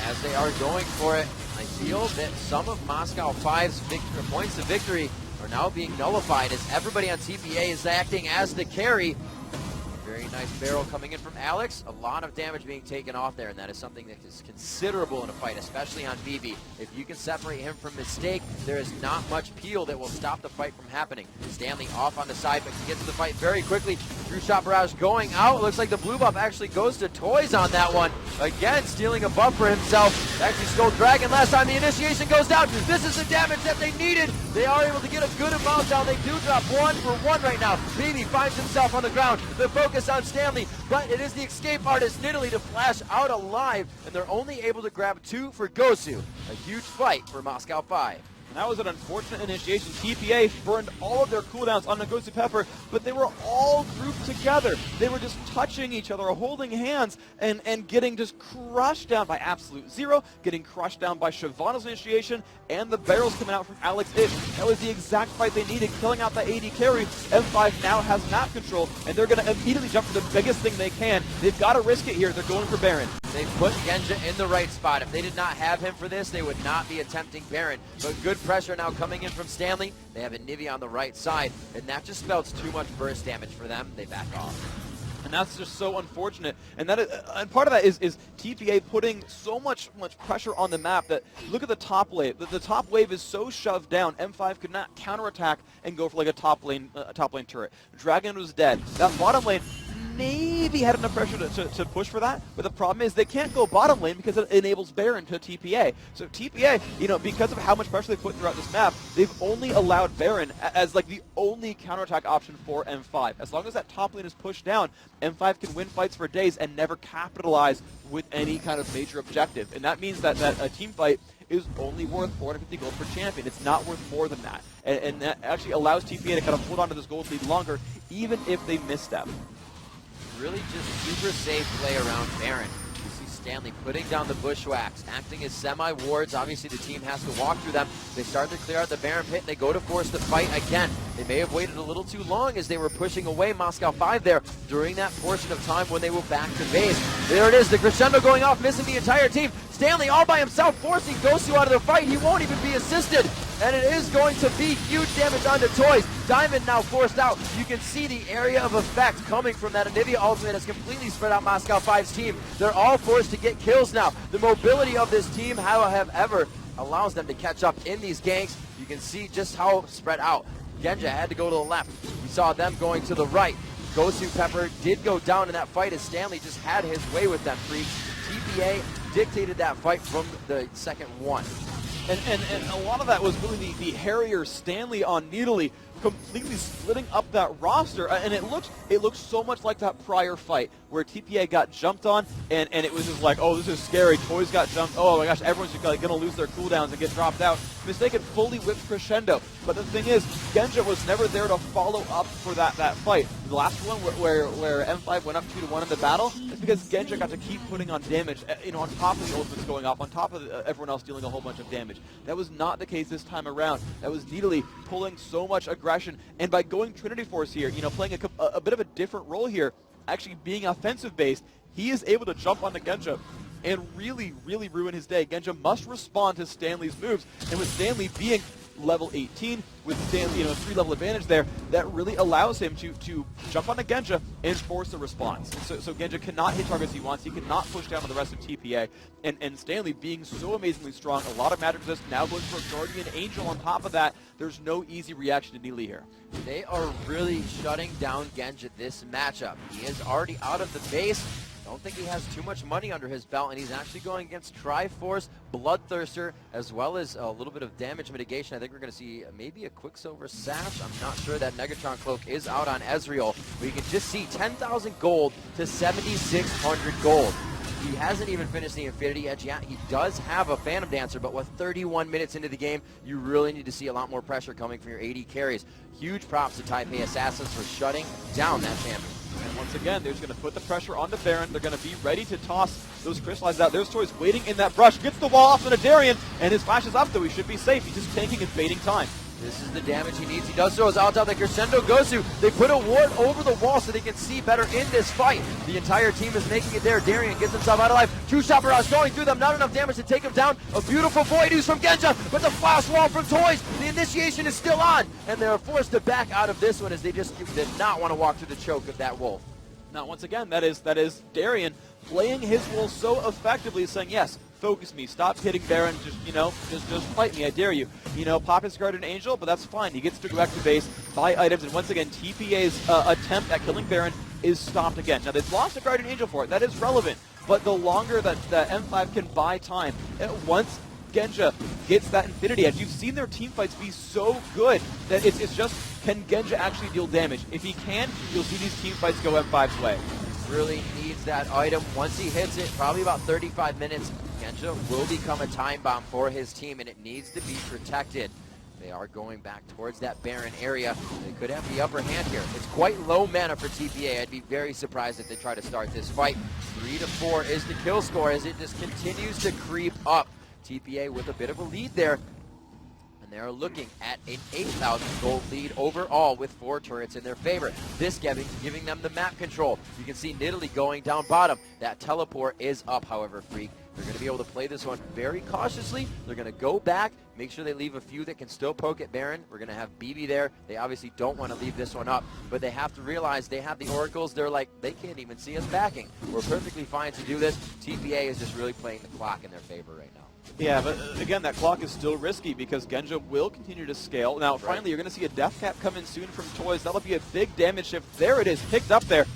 As they are going for it, I feel that some of Moscow 5's points of victory are now being nullified as everybody on TPA is acting as the carry. Very nice barrel coming in from Alex. A lot of damage being taken off there, and that is something that is considerable in a fight, especially on BB. If you can separate him from Mistake, there is not much peel that will stop the fight from happening. Stanley off on the side, but can get to the fight very quickly. True Shot Barrage going out. Looks like the blue buff actually goes to Toys on that one. Again, stealing a buff for himself. Actually stole Dragon last time. The initiation goes down. This is the damage that they needed. They are able to get a good amount down. They do drop 1 for 1 right now. BB finds himself on the ground. The focus on Stanley, but it is the escape artist Nidalee to flash out alive, and they're only able to grab 2 for Gosu. A huge fight for Moscow 5. And that was an unfortunate initiation. TPA burned all of their cooldowns on Ngozi Pepper, but they were all grouped together. They were just touching each other, holding hands, and getting just crushed down by Absolute Zero, getting crushed down by Shyvana's initiation, and the barrels coming out from Alex Ish. That was the exact fight they needed, killing out the AD carry. M5 now has map control, and they're going to immediately jump for the biggest thing they can. They've got to risk it here. They're going for Baron. They put Genji in the right spot. If they did not have him for this, they would not be attempting Baron. But good pressure now coming in from Stanley. They have Anivia on the right side, and that just spells too much burst damage for them. They back off. And that's just so unfortunate. And that and part of that is TPA putting so much pressure on the map that look at the top wave. The top wave is so shoved down. M5 could not counterattack and go for like a top lane turret. Dragon was dead. That bottom lane maybe had enough pressure to push for that, but the problem is they can't go bottom lane because it enables Baron to TPA. So TPA, because of how much pressure they put throughout this map, they've only allowed Baron as like the only counterattack option for M5. As long as that top lane is pushed down, M5 can win fights for days and never capitalize with any kind of major objective. And that means that a team fight is only worth 450 gold per champion. It's not worth more than that. And that actually allows TPA to kind of hold on to this gold lead longer, even if they misstep. Really just super safe play around Baron. You see Stanley putting down the bushwhacks, acting as semi-wards. Obviously, the team has to walk through them. They start to clear out the Baron pit, and they go to force the fight again. They may have waited a little too long as they were pushing away Moscow 5 there during that portion of time when they were back to base. There it is, the crescendo going off, missing the entire team. Stanley all by himself, forcing Gosu out of the fight. He won't even be assisted. And it is going to be huge damage onto Toys. Diamond now forced out. You can see the area of effect coming from that Anivia ultimate has completely spread out Moscow 5's team. They're all forced to get kills now. The mobility of this team, however, allows them to catch up in these ganks. You can see just how spread out. Genja had to go to the left. We saw them going to the right. Gosu Pepper did go down in that fight as Stanley just had his way with them freaks. TPA dictated that fight from the second one. And a lot of that was really the Harrier Stanley on Nidalee completely splitting up that roster, and it looked so much like that prior fight where TPA got jumped on, and it was just like, oh, this is scary. Toys got jumped. Oh my gosh, everyone's just like, gonna lose their cooldowns and get dropped out. Mistaken fully whipped crescendo. But the thing is, Genja was never there to follow up for that fight. The last one where M5 went up 2-1 in the battle is because Genja got to keep putting on damage, on top of the ultimates going off, on top of everyone else dealing a whole bunch of damage. That was not the case this time around. That was Nidalee pulling so much aggression, and by going Trinity Force here, playing a bit of a different role here, actually being offensive based, he is able to jump onto Genja and really, really ruin his day. Genja must respond to Stanley's moves, and with Stanley being level 18, with Stanley, 3-level advantage there, that really allows him to jump onto Genja and force a response. So Genja cannot hit targets he wants, he cannot push down on the rest of TPA, and Stanley being so amazingly strong, a lot of magic resist, now going for a Guardian Angel on top of that. There's no easy reaction to Nidalee here. They are really shutting down Genja this matchup. He is already out of the base. Don't think he has too much money under his belt, and he's actually going against Triforce, Bloodthirster, as well as a little bit of damage mitigation. I think we're going to see maybe a Quicksilver Sash. I'm not sure. That Negatron Cloak is out on Ezreal, but you can just see 10,000 gold to 7,600 gold. He hasn't even finished the Infinity Edge yet. He does have a Phantom Dancer, but with 31 minutes into the game, you really need to see a lot more pressure coming from your AD carries. Huge props to Taipei Assassins for shutting down that champion. And once again, they're just going to put the pressure onto Baron. They're going to be ready to toss those crystallized out. There's Toys waiting in that brush. Gets the wall off on a Darian, and his flash is up, though he should be safe. He's just tanking and baiting time. This is the damage he needs. He does so as out the crescendo Gosu. They put a ward over the wall so they can see better in this fight. The entire team is making it there. Darian gets himself out of life. Two-shot barrage going through them. Not enough damage to take him down. A beautiful void ooze from Genja, but the flash wall from Toys. The initiation is still on, and they're forced to back out of this one as they just did not want to walk through the choke of that wolf. Now, once again, that is Darian playing his role so effectively, saying, yes, focus me, stop hitting Baron, just fight me, I dare you. Pop his Guardian Angel, but that's fine. He gets to go back to base, buy items, and once again, TPA's attempt at killing Baron is stopped again. Now, they've lost a Guardian Angel for it. That is relevant, but the longer that M5 can buy time, once Genja gets that Infinity Edge, you've seen their team fights be so good that it's just, can Genja actually deal damage? If he can, you'll see these team fights go M5's way. Really needs that item. Once he hits it, probably about 35 minutes, Genja will become a time bomb for his team, and it needs to be protected. They are going back towards that Baron area. They could have the upper hand here. It's quite low mana for TPA. I'd be very surprised if they try to start this fight. 3-4 is the kill score as it just continues to creep up. TPA with a bit of a lead there. They're looking at an 8,000 gold lead overall with 4 turrets in their favor. This giving them the map control. You can see Nidalee going down bottom. That teleport is up, however, Freak. They're going to be able to play this one very cautiously. They're going to go back, make sure they leave a few that can still poke at Baron. We're going to have BB there. They obviously don't want to leave this one up, but they have to realize they have the oracles. They're like, they can't even see us backing. We're perfectly fine to do this. TPA is just really playing the clock in their favor right now. Yeah, but again, that clock is still risky because Genja will continue to scale. Now, finally, you're going to see a death cap come in soon from Toys. That'll be a big damage shift. There it is, picked up there.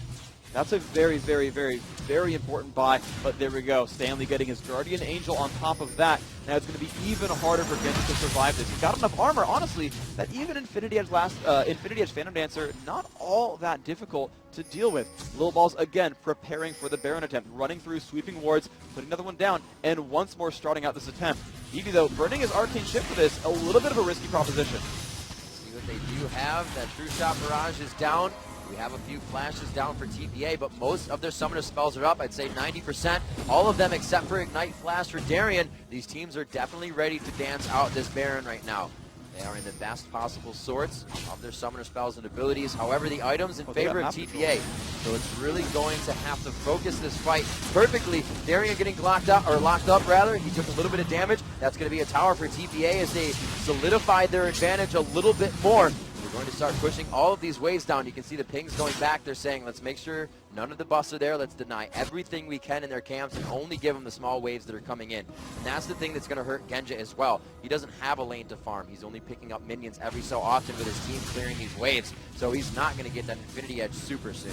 That's a very, very, very, very important buy, but there we go. Stanley getting his Guardian Angel on top of that. Now it's going to be even harder for Genji to survive this. He's got enough armor, honestly, that even Infinity Edge Phantom Dancer, not all that difficult to deal with. Lil Balls, again, preparing for the Baron attempt, running through, sweeping wards, putting another one down, and once more starting out this attempt. Eevee, though, burning his Arcane Ship for this, a little bit of a risky proposition. See what they do have. That True Shot Barrage is down. We have a few flashes down for TPA, but most of their summoner spells are up. I'd say 90%. All of them except for Ignite Flash for Darien. These teams are definitely ready to dance out this Baron right now. They are in the best possible sorts of their summoner spells and abilities. However, the items in favor of TPA. So it's really going to have to focus this fight perfectly. Darien getting locked up. He took a little bit of damage. That's going to be a tower for TPA as they solidified their advantage a little bit more. We're going to start pushing all of these waves down. You can see the pings going back. They're saying, let's make sure none of the buffs are there. Let's deny everything we can in their camps and only give them the small waves that are coming in. And that's the thing that's going to hurt Genja as well. He doesn't have a lane to farm. He's only picking up minions every so often with his team clearing these waves. So he's not going to get that Infinity Edge super soon.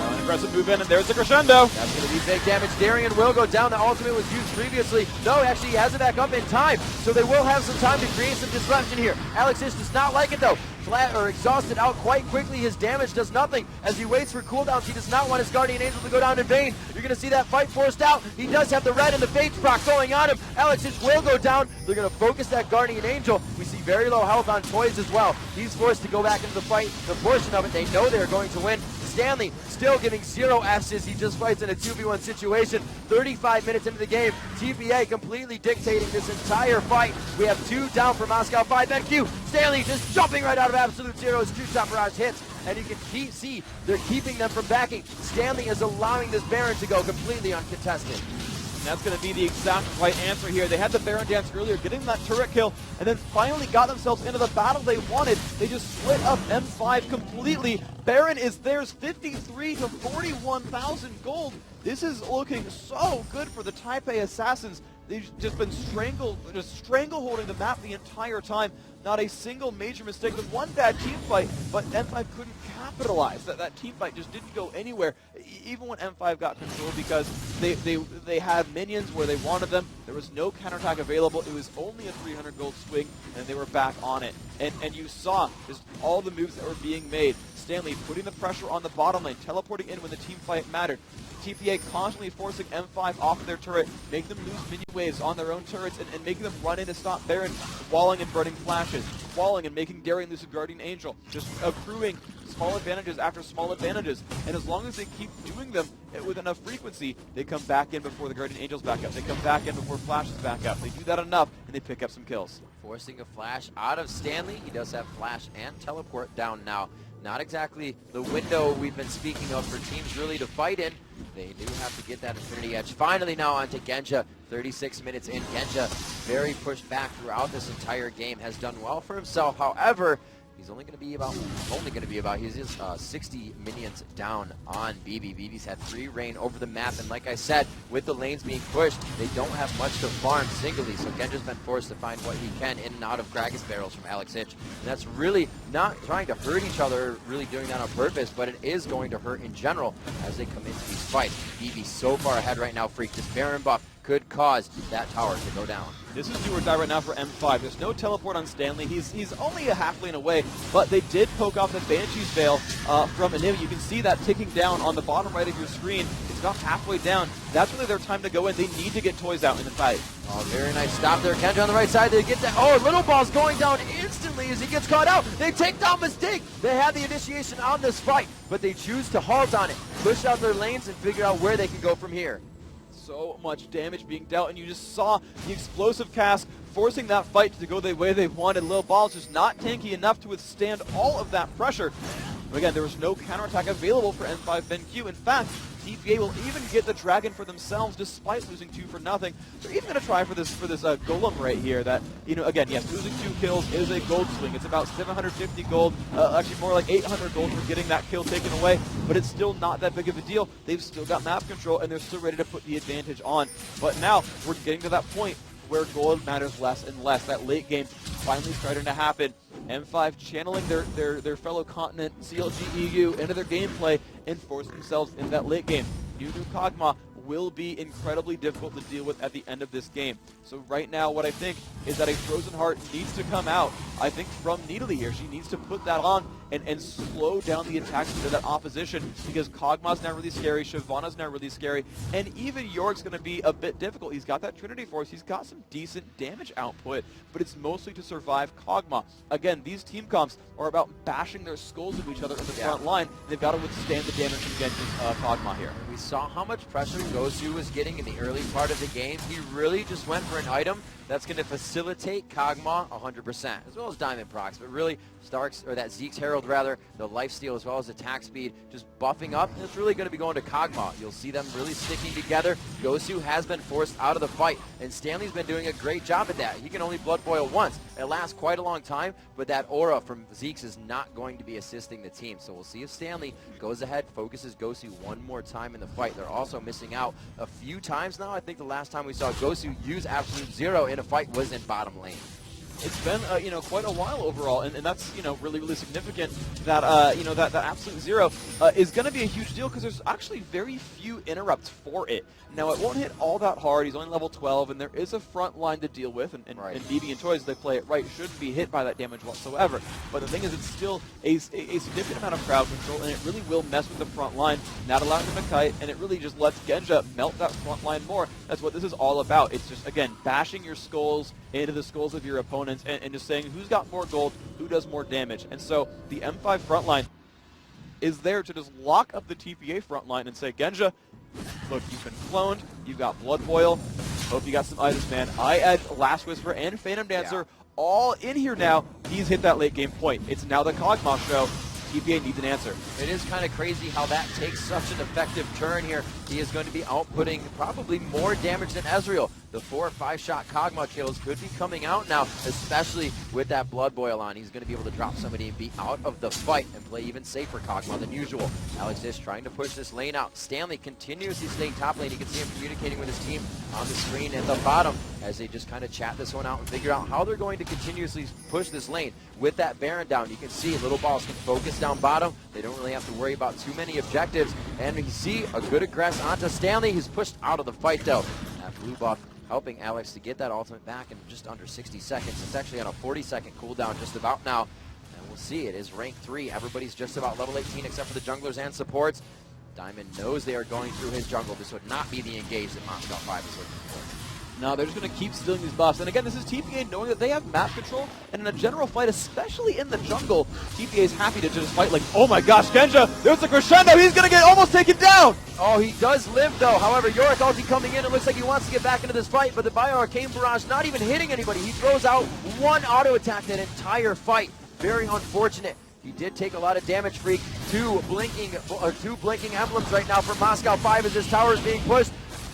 An aggressive move in, and there's the crescendo. That's going to be big damage. Darien will go down. The ultimate was used previously. No, actually he has it back up in time. So they will have some time to create some disruption here. Alex Ish does not like it though. Flat or exhausted out quite quickly. His damage does nothing as he waits for cooldowns. He does not want his Guardian Angel to go down in vain. You're going to see that fight forced out. He does have the red and the Fates proc going on him. Alex Ish will go down. They're going to focus that Guardian Angel. We see very low health on Toys as well. He's forced to go back into the fight. The portion of it, they know they're going to win. Stanley still giving 0 S's. He just fights in a 2v1 situation. 35 minutes into the game. TPA completely dictating this entire fight. We have 2 down for Moscow 5. Then Q. Stanley just jumping right out of absolute zero as Q-Top Barrage hits. And you can see they're keeping them from backing. Stanley is allowing this Baron to go completely uncontested. And that's going to be the exact right answer here. They had the Baron dance earlier, getting that turret kill, and then finally got themselves into the battle they wanted. They just split up M5 completely. Baron is theirs, 53 to 41,000 gold. This is looking so good for the TPA Assassins. They've just been strangleholding the map the entire time. Not a single major mistake. With one bad team fight, but M5 couldn't capitalize. That team fight just didn't go anywhere, even when M5 got control, because they had minions where they wanted them. There was no counterattack available. It was only a 300 gold swing, and they were back on it. And you saw just all the moves that were being made. Stanley putting the pressure on the bottom lane, teleporting in when the team fight mattered. TPA constantly forcing M5 off of their turret, make them lose minion waves on their own turrets, and making them run in to stop Baron, walling and burning flashes, walling and making Darien lose a Guardian Angel, just accruing small advantages after small advantages. And as long as they keep doing them with enough frequency, they come back in before the Guardian Angels back up. They come back in before flashes back up. They do that enough, and they pick up some kills. Forcing a flash out of Stanley. He does have flash and teleport down now. Not exactly the window we've been speaking of for teams really to fight in. They do have to get that Infinity Edge. Finally now onto Genja. 36 minutes in. Genja very pushed back throughout this entire game. Has done well for himself. However, he's only going to be about, he's just 60 minions down on BB. BB's had free reign over the map, and like I said, with the lanes being pushed, they don't have much to farm singly, so Genja's been forced to find what he can in and out of Gragas barrels from Alex Hitch. And that's really not trying to hurt each other, really doing that on purpose, but it is going to hurt in general as they come into these fights. BB so far ahead right now, Freak. This Baron buff could cause that tower to go down. This is do or die right now for M5. There's no teleport on Stanley. He's only a half lane away, but they did poke off the Banshee's Veil from Anivia. You can see that ticking down on the bottom right of your screen. It's about halfway down. That's really their time to go in. They need to get Toys out in the fight. Oh, very nice stop there. Kenja on the right side. They get that. Oh, Little Ball's going down instantly as he gets caught out. They take down Mistake. They have the initiation on this fight, but they choose to halt on it, push out their lanes, and figure out where they can go from here. So much damage being dealt, and you just saw the explosive cast forcing that fight to go the way they wanted. Lil Ball's just not tanky enough to withstand all of that pressure. But again, there was no counterattack available for M5 BenQ. In fact, TPA will even get the Dragon for themselves despite losing 2 for nothing. They're even going to try for this Golem right here that, again, yes, losing 2 kills is a gold swing. It's about 750 gold, actually more like 800 gold for getting that kill taken away, but it's still not that big of a deal. They've still got map control, and they're still ready to put the advantage on. But now we're getting to that point where gold matters less and less. That late game finally starting to happen. M5 channeling their fellow continent CLG EU into their gameplay and forcing themselves into that late game. Nunu Kow'Maw will be incredibly difficult to deal with at the end of this game. So right now, what I think is that a Frozen Heart needs to come out, I think, from Nidalee here. She needs to put that on and slow down the attack speed of that opposition, because Kow'Maw's now really scary, Shyvana's now really scary, and even Yorick's going to be a bit difficult. He's got that Trinity Force, he's got some decent damage output, but it's mostly to survive Kow'Maw. Again, these team comps are about bashing their skulls into each other in the front line, and they've got to withstand the damage from Genji's Kow'Maw here. We saw how much pressure Gosu was getting in the early part of the game. He really just went for an item that's going to facilitate Kow'Maw 100%, as well as Diamond procs, but really Stark's, or that Zeke's Herald rather, the lifesteal as well as attack speed, just buffing up, and it's really going to be going to Kow'Maw. You'll see them really sticking together. Gosu has been forced out of the fight, and Stanley's been doing a great job at that. He can only blood boil once. It lasts quite a long time, but that aura from Zeke's is not going to be assisting the team. So we'll see if Stanley goes ahead, focuses Gosu one more time in the fight. They're also missing out a few times now. I think the last time we saw Gosu use Absolute Zero in a fight was in bottom lane. It's been quite a while overall, and that's really significant that that Absolute Zero is going to be a huge deal, because there's actually very few interrupts for it. Now, it won't hit all that hard. He's only level 12, and there is a front line to deal with, and BB and Toys, if they play it right, shouldn't be hit by that damage whatsoever. But the thing is, it's still a significant amount of crowd control, and it really will mess with the front line, not allowing them to kite, and it really just lets Genji melt that front line more. That's what this is all about. It's just, again, bashing your skulls into the skulls of your opponents, and just saying who's got more gold, who does more damage. And so the M5 front line is there to just lock up the TPA front line and say, Genji, look, you've been cloned, you've got Blood Boil, hope you got some items, man. I add Last Whisper and Phantom Dancer all in here now. He's hit that late game point. It's now the Kow'Maw show. TPA needs an answer. It is kind of crazy how that takes such an effective turn here. He is going to be outputting probably more damage than Ezreal. The 4 or 5 shot Kow'Maw kills could be coming out now, especially with that Blood Boil on. He's going to be able to drop somebody and be out of the fight and play even safer Kow'Maw than usual. Alex is trying to push this lane out. Stanley continuously staying top lane. You can see him communicating with his team on the screen at the bottom as they just kind of chat this one out and figure out how they're going to continuously push this lane. With that Baron down, you can see Little Balls can focus down bottom. They don't really have to worry about too many objectives. And you see a good aggress onto Stanley. He's pushed out of the fight though. That blue buff helping Alex to get that ultimate back in just under 60 seconds. It's actually on a 40-second cooldown just about now. And we'll see, it is rank 3. Everybody's just about level 18 except for the junglers and supports. Diamond knows they are going through his jungle. This would not be the engage that Moscow 5 is looking for. No, they're just going to keep stealing these buffs. And again, this is TPA knowing that they have map control. And in a general fight, especially in the jungle, TPA is happy to just fight like, oh my gosh, Genji, there's a crescendo. He's going to get almost taken down. Oh, he does live though. However, Yorick ulti coming in. It looks like he wants to get back into this fight, but the Bio Arcane Barrage not even hitting anybody. He throws out one auto attack that entire fight. Very unfortunate. He did take a lot of damage, Freak. Two blinking emblems right now for Moscow 5 as this tower is being pushed.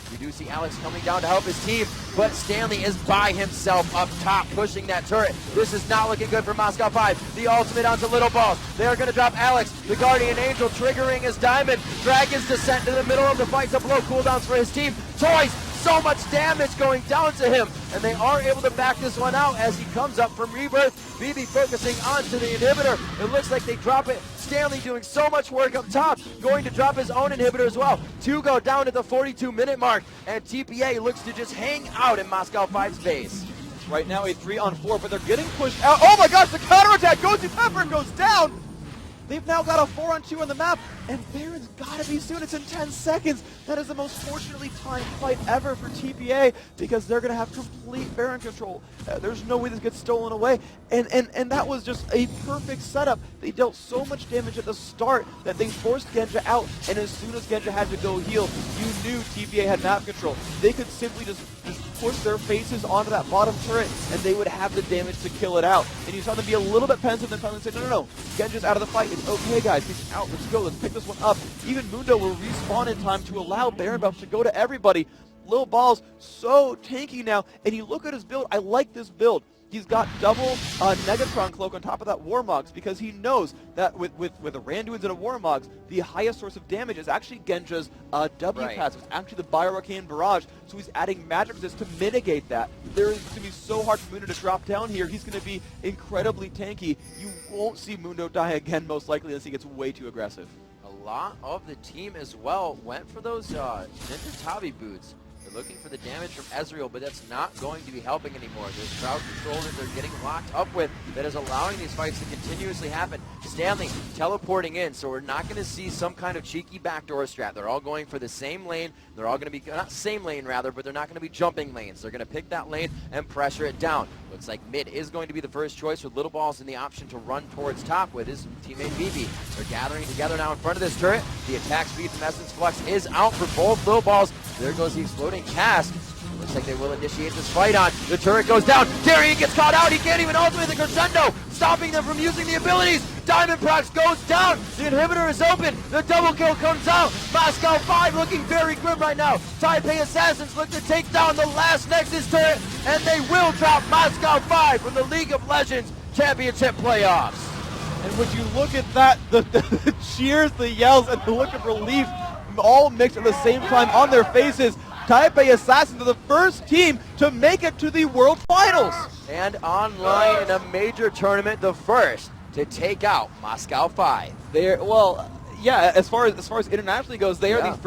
We do see Alex coming down to help his team, but Stanley is by himself up top, pushing that turret. This is not looking good for Moscow 5. The ultimate onto Little Balls. They are going to drop Alex. The Guardian Angel triggering his Diamond. Dragon's descent into the middle of the fight to blow cooldowns for his team. Toys, so much damage going down to him, and they are able to back this one out as he comes up from Rebirth. BB focusing onto the inhibitor. It looks like they drop it. Stanley doing so much work up top, going to drop his own inhibitor as well. 2 go down at the 42-minute mark, and TPA looks to just hang out in Moscow 5's base. Right now a 3-on-4, but they're getting pushed out. Oh my gosh, the counterattack goes to Pepper and goes down. They've now got a 4-on-2 on the map, and Baron's got to be soon. It's in 10 seconds. That is the most fortunately timed fight ever for TPA, because they're going to have complete Baron control. There's no way this gets stolen away, and that was just a perfect setup. They dealt so much damage at the start that they forced Genji out, and as soon as Genji had to go heal, you knew TPA had map control. They could simply just push their faces onto that bottom turret, and they would have the damage to kill it out. And you saw them be a little bit pensive, and finally say, no, Genji's out of the fight. It's okay, guys. He's out. Let's go. Let's pick this one up. Even Mundo will respawn in time to allow Baron buffs to go to everybody. Little Balls so tanky now, and you look at his build. I like this build. He's got double Negatron Cloak on top of that Warmogs, because he knows that with a Randuin's and a Warmogs, the highest source of damage is actually Genji's W-Pads. It's actually the Bio Arcane Barrage, so he's adding magic resist to mitigate that. There is going to be so hard for Mundo to drop down here. He's going to be incredibly tanky. You won't see Mundo die again, most likely, unless he gets way too aggressive. lot of the team as well went for those Ninja Tabi boots. They're looking for the damage from Ezreal, but that's not going to be helping anymore. There's crowd control that they're getting locked up with that is allowing these fights to continuously happen. Stanley teleporting in, so we're not going to see some kind of cheeky backdoor strat. They're all going for the same lane. They're all going to be, not same lane rather, but they're not going to be jumping lanes. They're going to pick that lane and pressure it down. Looks like mid is going to be the first choice with Little Balls in the option to run towards top with his teammate BB. They're gathering together now in front of this turret. The attack speed from Essence Flux is out for both Little Balls. There goes the exploding cast. Looks like they will initiate this fight on. The turret goes down. Darian gets caught out. He can't even ultimate the crescendo, stopping them from using the abilities. Diamond Prox goes down. The inhibitor is open. The double kill comes out. Moscow 5 looking very grim right now. TPA Assassins look to take down the last Nexus turret, and they will drop Moscow 5 from the League of Legends Championship playoffs. And would you look at that, the cheers, the yells, and the look of relief all mixed at the same time on their faces. TPA Assassins are the first team to make it to the World Finals. And online in a major tournament, the first to take out Moscow 5. They're, well, yeah, as far as internationally goes, they are the first